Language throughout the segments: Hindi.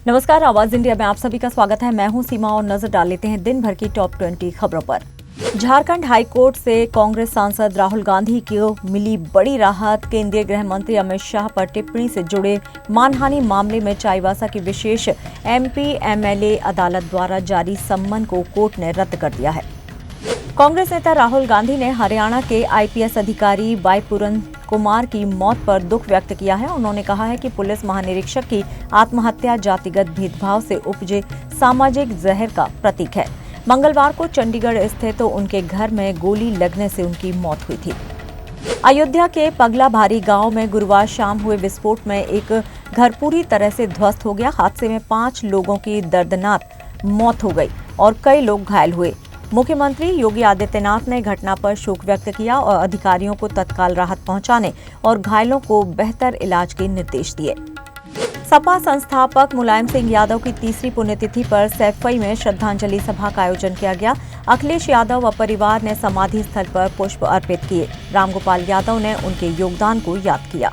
नमस्कार, आवाज इंडिया में आप सभी का स्वागत है। मैं हूं सीमा और नजर डाल लेते हैं दिन भर की टॉप 20 खबरों पर। झारखंड हाईकोर्ट से कांग्रेस सांसद राहुल गांधी को मिली बड़ी राहत। केंद्रीय गृह मंत्री अमित शाह पर टिप्पणी से जुड़े मानहानि मामले में चाईबासा की विशेष एमपी-एमएलए अदालत द्वारा जारी सम्मन को कोर्ट ने रद्द कर दिया है। कांग्रेस नेता राहुल गांधी ने हरियाणा के आईपीएस अधिकारी वाई पूरन कुमार की मौत पर दुख व्यक्त किया है। उन्होंने कहा है कि पुलिस महानिरीक्षक की आत्महत्या जातिगत भेदभाव से उपजे सामाजिक जहर का प्रतीक है। मंगलवार को चंडीगढ़ स्थित उनके घर में गोली लगने से उनकी मौत हुई थी। अयोध्या के पगला भारी गांव में गुरुवार शाम हुए विस्फोट में एक घर पूरी तरह से ध्वस्त हो गया। हादसे में 5 लोगों की दर्दनाक मौत हो गई और कई लोग घायल हुए। मुख्यमंत्री योगी आदित्यनाथ ने घटना पर शोक व्यक्त किया और अधिकारियों को तत्काल राहत पहुंचाने और घायलों को बेहतर इलाज के निर्देश दिए। सपा संस्थापक मुलायम सिंह यादव की तीसरी पुण्यतिथि पर सैफई में श्रद्धांजलि सभा का आयोजन किया गया। अखिलेश यादव व परिवार ने समाधि स्थल पर पुष्प अर्पित किए। रामगोपाल यादव ने उनके योगदान को याद किया।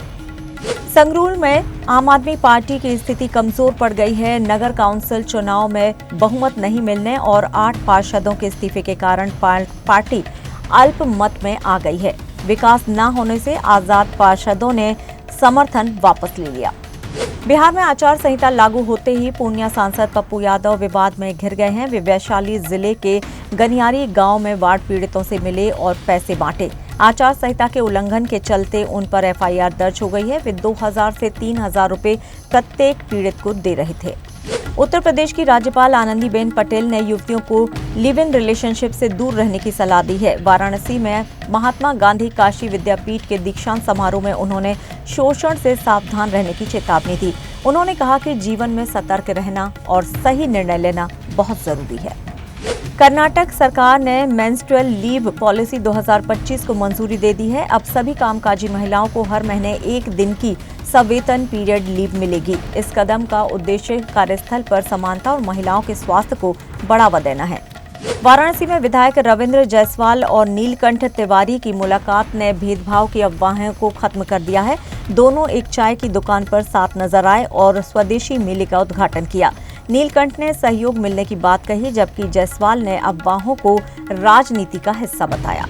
संगरूर में आम आदमी पार्टी की स्थिति कमजोर पड़ गई है। नगर काउंसिल चुनाव में बहुमत नहीं मिलने और 8 पार्षदों के इस्तीफे के कारण पार्टी अल्पमत में आ गई है। विकास न होने से आजाद पार्षदों ने समर्थन वापस ले लिया। बिहार में आचार संहिता लागू होते ही पूर्णिया सांसद पप्पू यादव विवाद में घिर गए हैं। वे वैशाली जिले के गनियारी गांव में बाढ़ पीड़ितों से मिले और पैसे बांटे। आचार संहिता के उल्लंघन के चलते उन पर एफआईआर दर्ज हो गई है। वे 2000 से 3000 रुपए प्रत्येक पीड़ित को दे रहे थे। उत्तर प्रदेश की राज्यपाल आनंदीबेन पटेल ने युवतियों को लिव इन रिलेशनशिप से दूर रहने की सलाह दी है। वाराणसी में महात्मा गांधी काशी विद्यापीठ के दीक्षांत समारोह में उन्होंने शोषण से सावधान रहने की चेतावनी दी। उन्होंने कहा कि जीवन में सतर्क रहना और सही निर्णय लेना बहुत जरूरी है। कर्नाटक सरकार ने मेंस्ट्रुअल लीव पॉलिसी 2025 को मंजूरी दे दी है। अब सभी कामकाजी महिलाओं को हर महीने 1 दिन की सवेतन पीरियड लीव मिलेगी। इस कदम का उद्देश्य कार्यस्थल पर समानता और महिलाओं के स्वास्थ्य को बढ़ावा देना है। वाराणसी में विधायक रविंद्र जायसवाल और नीलकंठ तिवारी की मुलाकात ने भेदभाव की अफवाहों को खत्म कर दिया है। दोनों एक चाय की दुकान पर साथ नजर आए और स्वदेशी मेले का उद्घाटन किया। नीलकंठ ने सहयोग मिलने की बात कही, जबकि जायसवाल ने अफवाहों को राजनीति का हिस्सा बताया।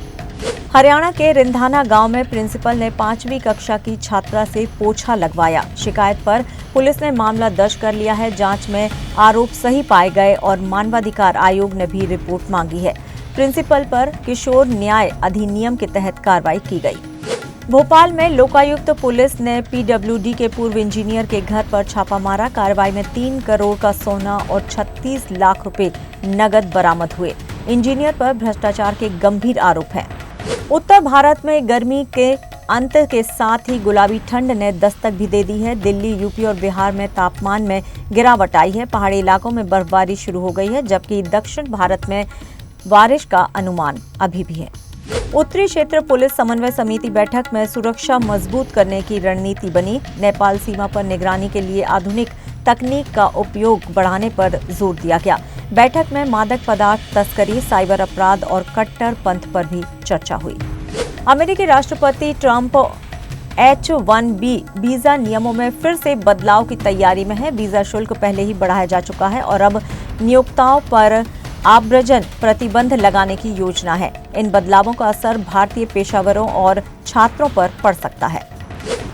हरियाणा के रिंधाना गांव में प्रिंसिपल ने 5वीं कक्षा की छात्रा से पोछा लगवाया। शिकायत पर पुलिस ने मामला दर्ज कर लिया है। जांच में आरोप सही पाए गए और मानवाधिकार आयोग ने भी रिपोर्ट मांगी है। प्रिंसिपल पर किशोर न्याय अधिनियम के तहत कार्रवाई की गई। भोपाल में लोकायुक्त पुलिस ने पीडब्ल्यूडी के पूर्व इंजीनियर के घर पर छापा मारा। कार्रवाई में 3 करोड़ का सोना और 36 लाख रुपए नगद बरामद हुए। इंजीनियर पर भ्रष्टाचार के गंभीर आरोप हैं। उत्तर भारत में गर्मी के अंत के साथ ही गुलाबी ठंड ने दस्तक भी दे दी है। दिल्ली, यूपी और बिहार में तापमान में गिरावट आई है। पहाड़ी इलाकों में बर्फबारी शुरू हो गई है, जबकि दक्षिण भारत में बारिश का अनुमान अभी भी है। उत्तरी क्षेत्र पुलिस समन्वय समिति बैठक में सुरक्षा मजबूत करने की रणनीति बनी। नेपाल सीमा पर निगरानी के लिए आधुनिक तकनीक का उपयोग बढ़ाने पर जोर दिया गया। बैठक में मादक पदार्थ तस्करी, साइबर अपराध और कट्टरपंथ पर भी चर्चा हुई। अमेरिकी राष्ट्रपति ट्रंप H-1B वीजा नियमों में फिर से बदलाव की तैयारी में है। वीजा शुल्क पहले ही बढ़ाया जा चुका है और अब नियोक्ताओं पर आव्रजन प्रतिबंध लगाने की योजना है। इन बदलावों का असर भारतीय पेशेवरों और छात्रों पर पड़ सकता है।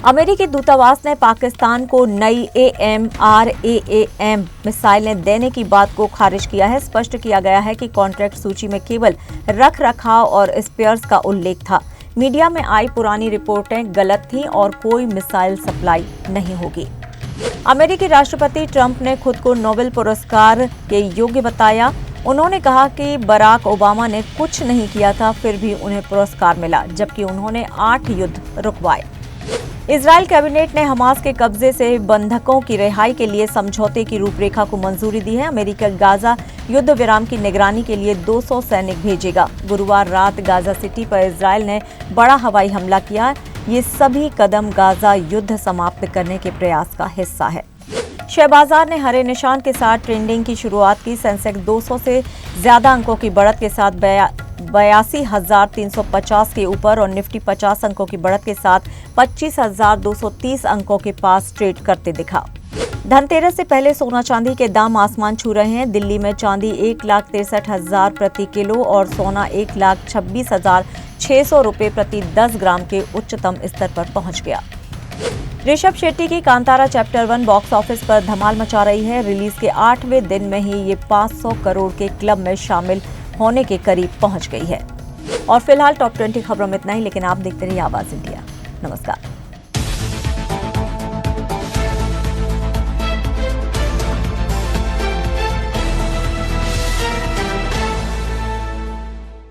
अमेरिकी दूतावास ने पाकिस्तान को नई AMRAAM मिसाइलें देने की बात को खारिज किया है। स्पष्ट किया गया है कि कॉन्ट्रैक्ट सूची में केवल रख रखाव और स्पेयर्स का उल्लेख था। मीडिया में आई पुरानी रिपोर्टें गलत थीं और कोई मिसाइल सप्लाई नहीं होगी। अमेरिकी राष्ट्रपति ट्रंप ने खुद को नोबेल पुरस्कार के योग्य बताया। उन्होंने कहा कि बराक ओबामा ने कुछ नहीं किया था, फिर भी उन्हें पुरस्कार मिला, जबकि उन्होंने 8 युद्ध रुकवाए। इजरायल कैबिनेट ने हमास के कब्जे से बंधकों की रिहाई के लिए समझौते की रूपरेखा को मंजूरी दी है। अमेरिका गाजा युद्ध विराम की निगरानी के लिए 200 सैनिक भेजेगा। गुरुवार रात गाजा सिटी पर इजरायल ने बड़ा हवाई हमला किया। ये सभी कदम गाजा युद्ध समाप्त करने के प्रयास का हिस्सा है। शेयर बाजार ने हरे निशान के साथ ट्रेंडिंग की शुरुआत की। सेंसेक्स 200 से ज्यादा अंकों की बढ़त के साथ 82,350 के ऊपर और निफ्टी 50 अंकों की बढ़त के साथ 25,230 अंकों के पास ट्रेड करते दिखा। धनतेरस से पहले सोना चांदी के दाम आसमान छू रहे हैं। दिल्ली में चांदी 1,63,000 प्रति किलो और सोना 1,26,600 रुपये प्रति 10 ग्राम के उच्चतम स्तर पर पहुंच गया। ऋषभ शेट्टी की कांतारा चैप्टर 1 बॉक्स ऑफिस पर धमाल मचा रही है। रिलीज के 8वें दिन में ही ये 500 करोड़ के क्लब में शामिल होने के करीब पहुंच गई है। और फिलहाल टॉप 20 खबरों में इतना ही, लेकिन आप देखते रहिए आवाज इंडिया। नमस्कार।